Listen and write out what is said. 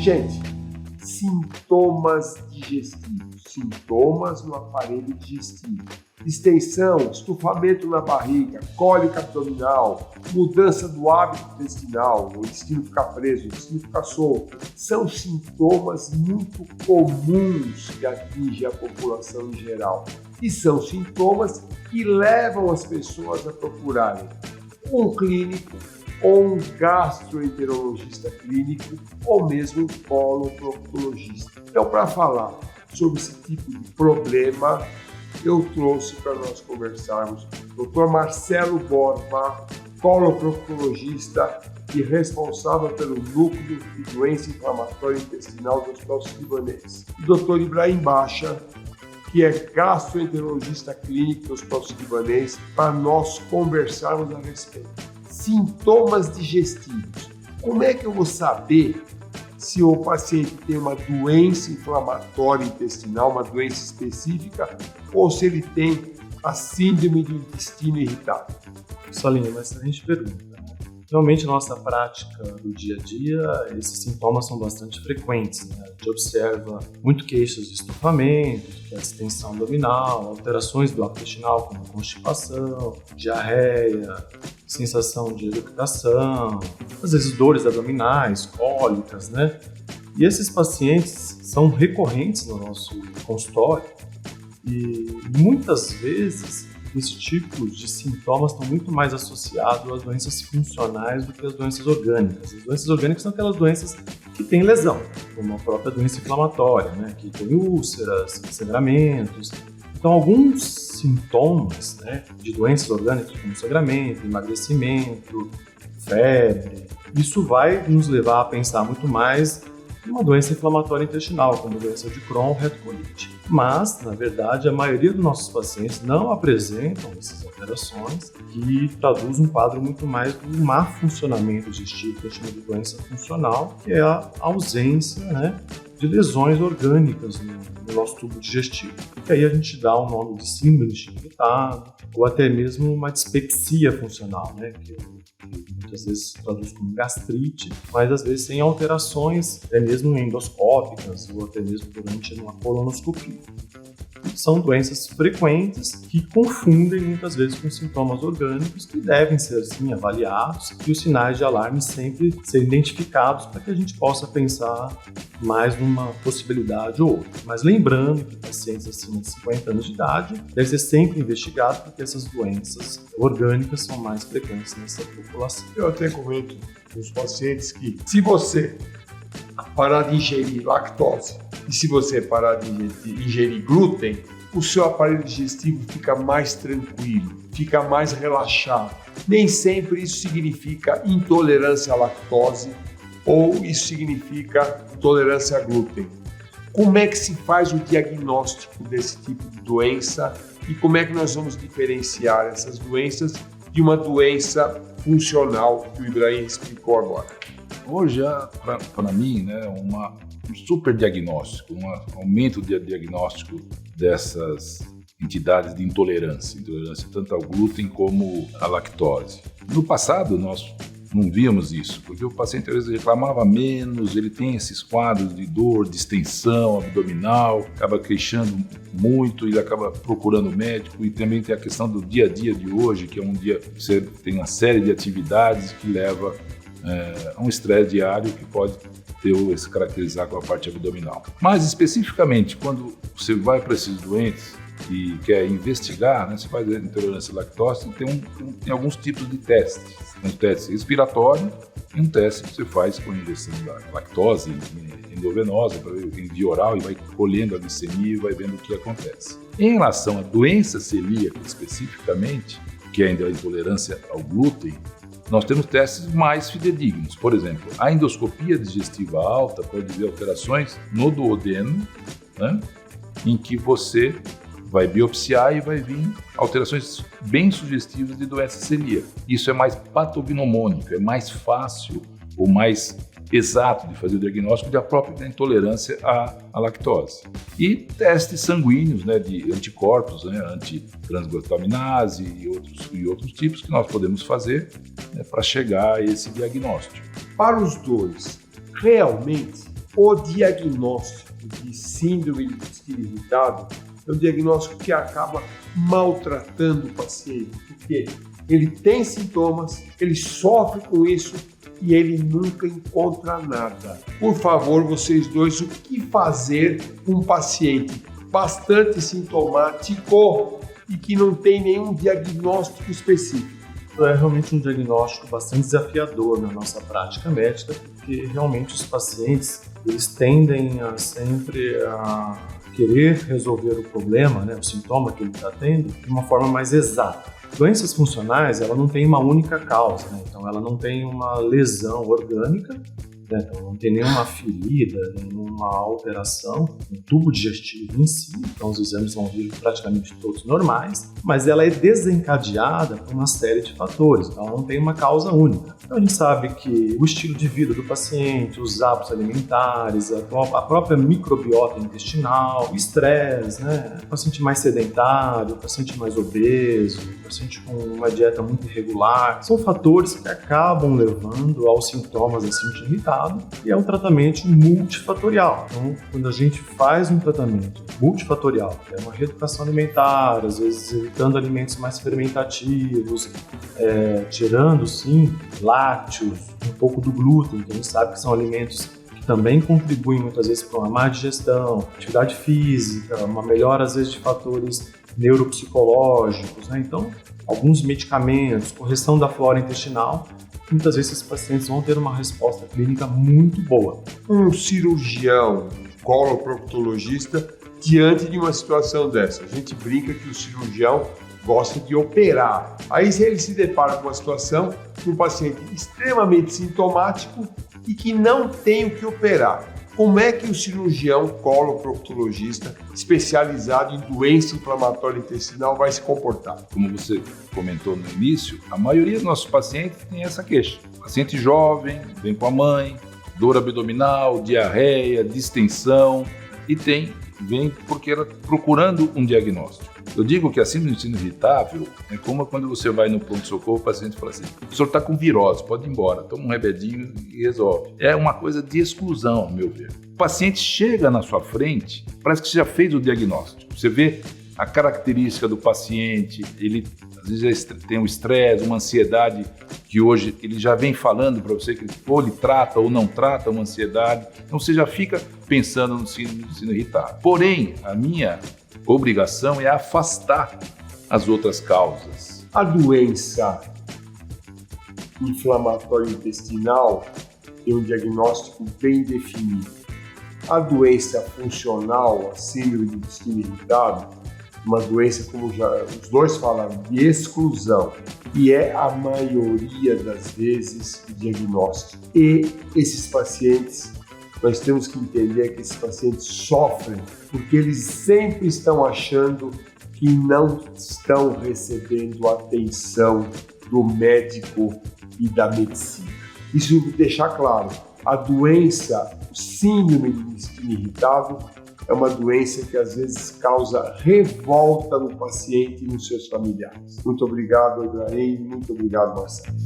Gente, sintomas digestivos, sintomas no aparelho digestivo, distensão, estufamento na barriga, cólica abdominal, mudança do hábito intestinal, o intestino ficar preso, o intestino ficar solto, são sintomas muito comuns que atingem a população em geral e são sintomas que levam as pessoas a procurarem um clínico ou um gastroenterologista clínico ou mesmo um coloproctologista. Então, para falar sobre esse tipo de problema, eu trouxe para nós conversarmos o Dr. Marcelo Borba, coloproctologista e responsável pelo núcleo de doença inflamatória intestinal do Hospital Sírio-Libanês, e Dr. Ibrahim Bacha, que é gastroenterologista clínico do Hospital Sírio-Libanês, para nós conversarmos a respeito. Sintomas digestivos. Como é que eu vou saber se o paciente tem uma doença inflamatória intestinal, uma doença específica, ou se ele tem a síndrome do intestino irritável? Solinho, mas a gente pergunta, né? Realmente, na nossa prática do dia a dia, esses sintomas são bastante frequentes, né? A gente observa muito queixas de estufamento, de distensão abdominal, alterações do hábito intestinal, como constipação, diarreia, sensação de eructação, às vezes dores abdominais, cólicas, né? E esses pacientes são recorrentes no nosso consultório e muitas vezes esse tipo de sintomas estão muito mais associados às doenças funcionais do que às doenças orgânicas. As doenças orgânicas são aquelas doenças que têm lesão, como a própria doença inflamatória, né? Que tem úlceras, sangramentos. Então, alguns sintomas, né, de doenças orgânicas, como sangramento, emagrecimento, febre, isso vai nos levar a pensar muito mais em uma doença inflamatória intestinal, como a doença de Crohn ou retocolite. Mas, na verdade, a maioria dos nossos pacientes não apresentam essas alterações que traduz um quadro muito mais do má funcionamento digestivo, que a gente chama de doença funcional, que é a ausência, né, de lesões orgânicas no nosso tubo digestivo. E aí a gente dá o nome de síndrome do intestino irritado, ou até mesmo uma dispepsia funcional, né, que muitas vezes traduz como gastrite, mas às vezes sem alterações, até mesmo endoscópicas ou até mesmo durante uma colonoscopia. São doenças frequentes que confundem muitas vezes com sintomas orgânicos que devem ser assim avaliados e os sinais de alarme sempre serem identificados para que a gente possa pensar mais numa possibilidade ou outra. Mas lembrando que pacientes acima de 50 anos de idade devem ser sempre investigados porque essas doenças orgânicas são mais frequentes nessa população. Eu até comento com os pacientes que se você parar de ingerir lactose e se você parar de ingerir glúten, o seu aparelho digestivo fica mais tranquilo, fica mais relaxado. Nem sempre isso significa intolerância à lactose ou isso significa intolerância a glúten. Como é que se faz o diagnóstico desse tipo de doença e como é que nós vamos diferenciar essas doenças de uma doença funcional que o Ibrahim explicou agora? Hoje, para mim, né, um super diagnóstico, um aumento de diagnóstico dessas entidades de intolerância tanto ao glúten como à lactose. No passado, nós não víamos isso, porque o paciente às vezes reclamava menos, ele tem esses quadros de dor, distensão abdominal, acaba queixando muito, ele acaba procurando médico e também tem a questão do dia a dia de hoje, que é um dia que você tem uma série de atividades que leva a um estresse diário que pode se caracterizar com a parte abdominal. Mas especificamente quando você vai para esses doentes e quer investigar, né, você faz a intolerância à lactose, tem alguns tipos de testes. Um teste respiratório e um teste que você faz com a injeção da lactose endovenosa, para ver em via oral, e vai colhendo a glicemia e vai vendo o que acontece. Em relação à doença celíaca especificamente, que é a intolerância ao glúten, nós temos testes mais fidedignos. Por exemplo, a endoscopia digestiva alta pode ver alterações no duodeno, né, em que você vai biopsiar e vai vir alterações bem sugestivas de doença celíaca. Isso é mais patognomônico, é mais fácil ou mais exato de fazer o diagnóstico da própria intolerância à lactose. E testes sanguíneos, né, de anticorpos, né, antitransaminase e outros tipos que nós podemos fazer, né, para chegar a esse diagnóstico. Para os dois, realmente o diagnóstico de síndrome de intestino irritado é um diagnóstico que acaba maltratando o paciente, porque ele tem sintomas, ele sofre com isso e ele nunca encontra nada. Por favor, vocês dois, o que fazer com um paciente bastante sintomático e que não tem nenhum diagnóstico específico? É realmente um diagnóstico bastante desafiador na nossa prática médica, porque realmente os pacientes eles tendem a sempre a querer resolver o problema, o sintoma que ele está tendo, de uma forma mais exata. Doenças funcionais, ela não tem uma única causa, então ela não tem uma lesão orgânica, então não tem nenhuma ferida, nenhuma alteração no tubo digestivo em si, então os exames vão vir praticamente todos normais, mas ela é desencadeada por uma série de fatores, então ela não tem uma causa única. Então a gente sabe que o estilo de vida do paciente, os hábitos alimentares, a própria microbiota intestinal, o estresse, o paciente mais sedentário, o paciente mais obeso, o paciente com uma dieta muito irregular, são fatores que acabam levando aos sintomas assim de irritado, e é um tratamento multifatorial. Então, quando a gente faz um tratamento multifatorial, que é uma reeducação alimentar, às vezes evitando alimentos mais fermentativos, tirando, sim, lácteos, um pouco do glúten, que a gente sabe que são alimentos que também contribuem muitas vezes para uma má digestão, atividade física, uma melhora, às vezes, de fatores neuropsicológicos, Então, alguns medicamentos, correção da flora intestinal, muitas vezes esses pacientes vão ter uma resposta clínica muito boa. Um cirurgião, coloproctologista, diante de uma situação dessa, a gente brinca que o cirurgião gosta de operar. Aí ele se depara com uma situação de um paciente extremamente sintomático e que não tem o que operar. Como é que o cirurgião coloproctologista especializado em doença inflamatória intestinal vai se comportar? Como você comentou no início, a maioria dos nossos pacientes tem essa queixa. Paciente jovem, vem com a mãe, dor abdominal, diarreia, distensão e vem porque ela procurando um diagnóstico. Eu digo que a síndrome do intestino irritável é como quando você vai no pronto-socorro, o paciente fala assim: o senhor está com virose, pode ir embora, toma um remedinho e resolve. É uma coisa de exclusão, ao meu ver. O paciente chega na sua frente, parece que você já fez o diagnóstico. Você vê a característica do paciente, ele às vezes tem um estresse, uma ansiedade, que hoje ele já vem falando para você que ou ele trata ou não trata uma ansiedade. Então você já fica pensando no intestino irritável. Porém, a minha obrigação é afastar as outras causas. A doença inflamatória intestinal tem um diagnóstico bem definido. A doença funcional, a síndrome do intestino irritado, uma doença, como já os dois falaram, de exclusão, e é a maioria das vezes o diagnóstico. E esses pacientes, nós temos que entender que esses pacientes sofrem porque eles sempre estão achando que não estão recebendo a atenção do médico e da medicina. Isso deixar claro, a doença, o síndrome do intestino irritável, é uma doença que às vezes causa revolta no paciente e nos seus familiares. Muito obrigado, Ibrahim. Muito obrigado, Marcelo.